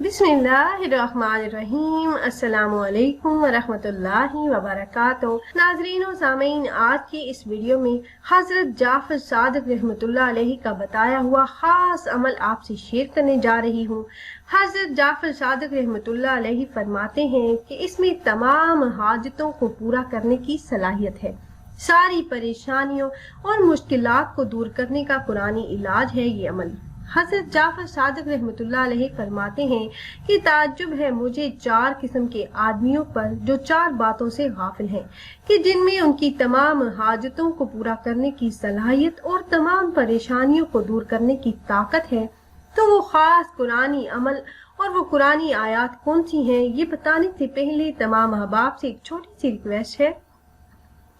بسم اللہ الرحمن الرحیم۔ السلام علیکم ورحمۃ اللہ وبرکاتہ۔ ناظرین و سامعین، آج کی اس ویڈیو میں حضرت جعفر صادق رحمۃ اللہ علیہ کا بتایا ہوا خاص عمل آپ سے شیئر کرنے جا رہی ہوں۔ حضرت جعفر صادق رحمۃ اللہ علیہ فرماتے ہیں کہ اس میں تمام حاجتوں کو پورا کرنے کی صلاحیت ہے، ساری پریشانیوں اور مشکلات کو دور کرنے کا قرآنی علاج ہے یہ عمل۔ حضرت جعفر صادق رحمۃ اللہ علیہ فرماتے ہیں کہ تعجب ہے مجھے 4 قسم کے آدمیوں پر جو 4 باتوں سے غافل ہیں کہ جن میں ان کی تمام حاجتوں کو پورا کرنے کی صلاحیت اور تمام پریشانیوں کو دور کرنے کی طاقت ہے۔ تو وہ خاص قرآنی عمل اور وہ قرآنی آیات کون سی ہیں، یہ بتانے سے پہلے تمام احباب سے ایک چھوٹی سی ریکویسٹ ہے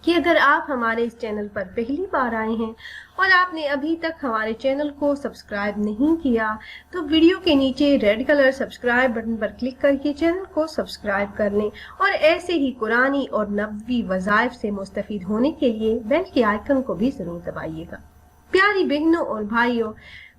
کہ اگر آپ ہمارے اس چینل پر پہلی بار آئے ہیں اور آپ نے ابھی تک ہمارے چینل کو سبسکرائب نہیں کیا تو ویڈیو کے نیچے ریڈ کلر سبسکرائب بٹن پر کلک کر کے چینل کو سبسکرائب کر لیں، اور ایسے ہی قرآنی اور نبوی وظائف سے مستفید ہونے کے لیے بیل کے آئیکن کو بھی ضرور دبائیے گا۔ پیاری بہنوں اور بھائیوں،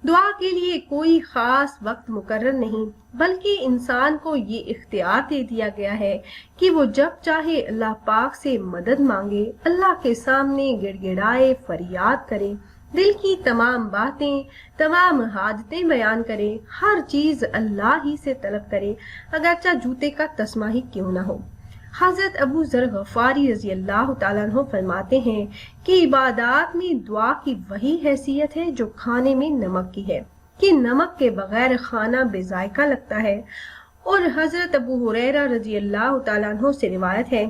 دعا کے لیے کوئی خاص وقت مقرر نہیں، بلکہ انسان کو یہ اختیار دے دیا گیا ہے کہ وہ جب چاہے اللہ پاک سے مدد مانگے، اللہ کے سامنے گڑ گڑائے، فریاد کرے، دل کی تمام باتیں، تمام حاجتیں بیان کرے، ہر چیز اللہ ہی سے طلب کرے، اگرچہ جوتے کا تسمہ ہی کیوں نہ ہو۔ حضرت ابو ذر غفاری رضی اللہ تعالیٰ عنہ فرماتے ہیں کہ عبادات میں دعا کی وہی حیثیت ہے جو کھانے میں نمک کی ہے کہ نمک کے بغیر کھانا بے ذائقہ لگتا ہے۔ اور حضرت ابو ہریرہ رضی اللہ تعالیٰ عنہ سے روایت ہے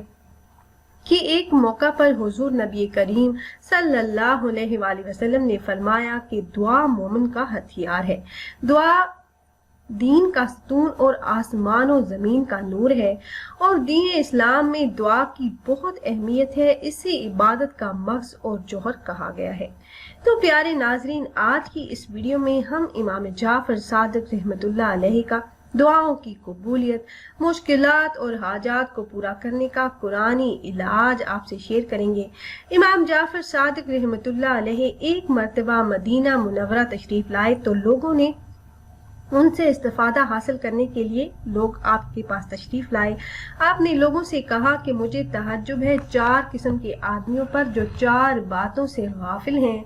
کہ ایک موقع پر حضور نبی کریم صلی اللہ علیہ وآلہ وسلم نے فرمایا کہ دعا مومن کا ہتھیار ہے، دعا دین کا ستون اور آسمان و زمین کا نور ہے، اور دین اسلام میں دعا کی بہت اہمیت ہے، اسے عبادت کا مغز اور جوہر کہا گیا ہے۔ تو پیارے ناظرین، آج کی اس ویڈیو میں ہم امام جعفر صادق رحمۃ اللہ علیہ کا دعاؤں کی قبولیت، مشکلات اور حاجات کو پورا کرنے کا قرآنی علاج آپ سے شیئر کریں گے۔ امام جعفر صادق رحمۃ اللہ علیہ ایک مرتبہ مدینہ منورہ تشریف لائے تو لوگوں نے ان سے استفادہ حاصل کرنے کے لیے لوگ آپ کے پاس تشریف لائے۔ آپ نے لوگوں سے کہا کہ مجھے تعجب ہے 4 قسم کے آدمیوں پر جو 4 باتوں سے غافل ہیں۔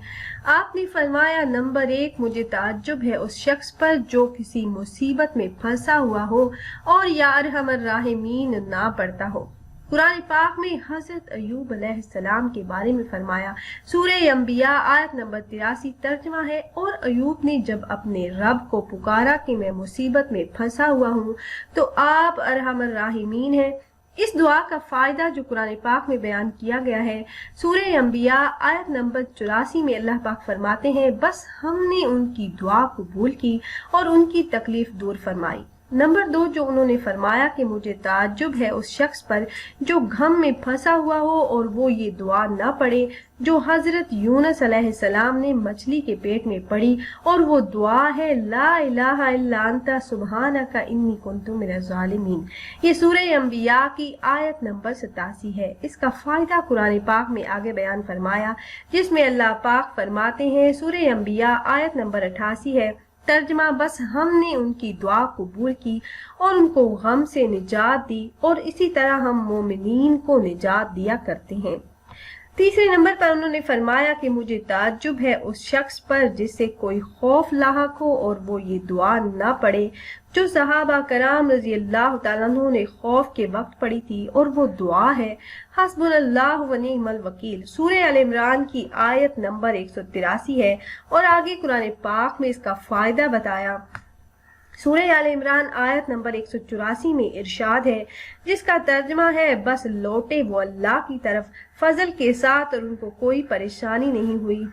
آپ نے فرمایا، نمبر 1، مجھے تعجب ہے اس شخص پر جو کسی مصیبت میں پھنسا ہوا ہو اور یا ارحم الراحمین نہ پڑھتا ہو۔ قرآن پاک میں حضرت ایوب علیہ السلام کے بارے میں فرمایا، سورہ انبیاء آیت نمبر 83 ترجمہ ہے، اور ایوب نے جب اپنے رب کو پکارا کہ میں مصیبت میں پھنسا ہوا ہوں تو آپ ارحم الراحمین ہیں۔ اس دعا کا فائدہ جو قرآن پاک میں بیان کیا گیا ہے، سورہ انبیاء آیت نمبر 84 میں اللہ پاک فرماتے ہیں، بس ہم نے ان کی دعا قبول کی اور ان کی تکلیف دور فرمائی۔ نمبر 2، جو انہوں نے فرمایا کہ مجھے تعجب ہے اس شخص پر جو غم میں پھنسا ہوا ہو اور وہ یہ دعا نہ پڑھے جو حضرت یونس علیہ السلام نے مچھلی کے پیٹ میں پڑھی، اور وہ دعا ہے، لا الہ الا انت سبحانک انی کنت من الظالمین۔ یہ سورہ انبیاء کی آیت نمبر 87 ہے۔ اس کا فائدہ قرآن پاک میں آگے بیان فرمایا، جس میں اللہ پاک فرماتے ہیں، سورہ انبیاء آیت نمبر 88 ہے، ترجمہ، بس ہم نے ان کی دعا قبول کی اور ان کو غم سے نجات دی، اور اسی طرح ہم مومنین کو نجات دیا کرتے ہیں۔ تیسرے نمبر پر انہوں نے فرمایا کہ مجھے تعجب ہے اس شخص پر جس سے کوئی خوف لاحق ہو اور وہ یہ دعا نہ پڑھے جو صحابہ کرام رضی اللہ تعالیٰ عنہ نے خوف کے وقت پڑھی تھی، اور وہ دعا ہے، حسبنا اللہ و نعم الوکیل۔ سورہ ال عمران کی آیت نمبر 183 ہے، اور آگے قرآن پاک میں اس کا فائدہ بتایا۔ سورہ آل عمران آیت نمبر 184 میں ارشاد ہے، جس کا ترجمہ ہے، بس لوٹے وہ اللہ کی طرف فضل کے ساتھ اور ان کو کوئی پریشانی نہیں ہوئی۔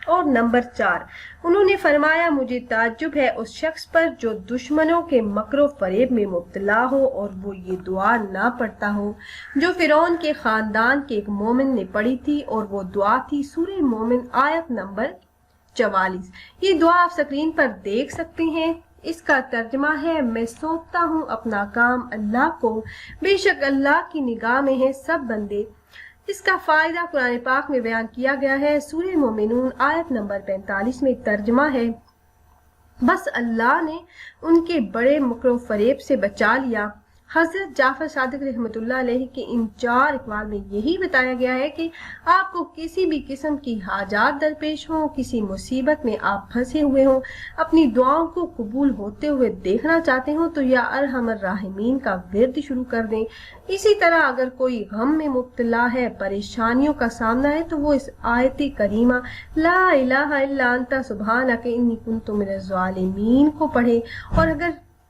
اور نمبر 4، انہوں نے فرمایا، مجھے تعجب ہے اس شخص پر جو دشمنوں کے مکر و فریب میں مبتلا ہو اور وہ یہ دعا نہ پڑھتا ہو جو فرعون کے خاندان کے ایک مومن نے پڑھی تھی، اور وہ دعا تھی سورہ مومن آیت نمبر 44۔ یہ دعا آپ سکرین پر دیکھ سکتے ہیں۔ اس کا ترجمہ ہے، میں سونپتا ہوں اپنا کام اللہ کو، بے شک اللہ کی نگاہ میں ہے سب بندے۔ اس کا فائدہ قرآن پاک میں بیان کیا گیا ہے، سورہ مومنون آیت نمبر 45 میں ترجمہ ہے، بس اللہ نے ان کے بڑے مکر و فریب سے بچا لیا۔ حضرت جعفر صادق رحمۃ اللہ علیہ کے ان 4 اقوال میں یہی بتایا گیا ہے کہ آپ کو کسی بھی قسم کی حاجات درپیش ہوں، کسی مصیبت میں آپ پھنسے ہوئے ہوں، اپنی دعاؤں کو قبول ہوتے ہوئے دیکھنا چاہتے ہوں تو یا ارحم الراحمین کا ورد شروع کر دیں۔ اسی طرح اگر کوئی غم میں مبتلا ہے، پریشانیوں کا سامنا ہے تو وہ اس آیت کریمہ لا الہ الا انت سبحانک انی کنت من الظالمین کو پڑھے، اور اگر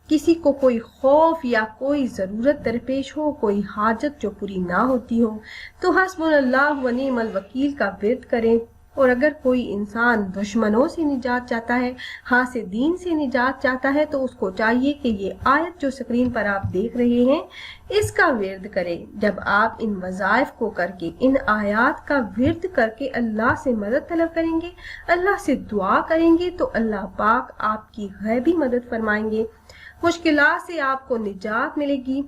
کسی کو کوئی خوف یا کوئی ضرورت درپیش ہو، کوئی حاجت جو پوری نہ ہوتی ہو، تو حسبنا اللہ و نعم الوکیل کا ورد کریں۔ اور اگر کوئی انسان دشمنوں سے نجات چاہتا ہے، حاسدین سے نجات چاہتا ہے، تو اس کو چاہیے کہ یہ آیت جو اسکرین پر آپ دیکھ رہے ہیں اس کا ورد کرے۔ جب آپ ان وظائف کو کر کے، ان آیات کا ورد کر کے اللہ سے مدد طلب کریں گے، اللہ سے دعا کریں گے، تو اللہ پاک آپ کی غیبی مدد فرمائیں گے، مشکلات سے آپ کو نجات ملے گی،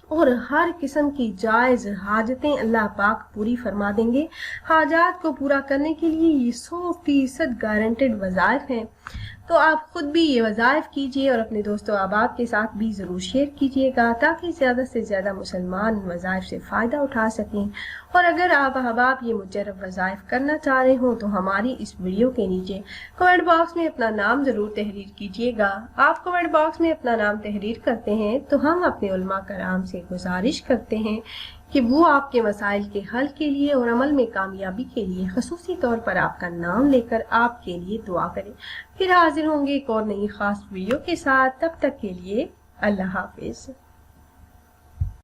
اور ہر قسم کی جائز حاجتیں اللہ پاک پوری فرما دیں گے۔ حاجات کو پورا کرنے کے لیے یہ 100% گارنٹیڈ وظائف ہیں۔ تو آپ خود بھی یہ وظائف کیجئے اور اپنے دوست و احباب کے ساتھ بھی ضرور شیئر کیجئے گا تاکہ زیادہ سے زیادہ مسلمان وظائف سے فائدہ اٹھا سکیں۔ اور اگر آپ احباب یہ مجرب وظائف کرنا چاہ رہے ہوں تو ہماری اس ویڈیو کے نیچے کمنٹ باکس میں اپنا نام ضرور تحریر کیجئے گا۔ آپ کمنٹ باکس میں اپنا نام تحریر کرتے ہیں تو ہم اپنے علماء کرام سے گزارش کرتے ہیں کہ وہ آپ کے مسائل کے حل کے لیے اور عمل میں کامیابی کے لیے خصوصی طور پر آپ کا نام لے کر آپ کے لیے دعا کریں۔ پھر حاضر ہوں گے ایک اور نئی خاص ویڈیو کے ساتھ، تب تک کے لیے اللہ حافظ۔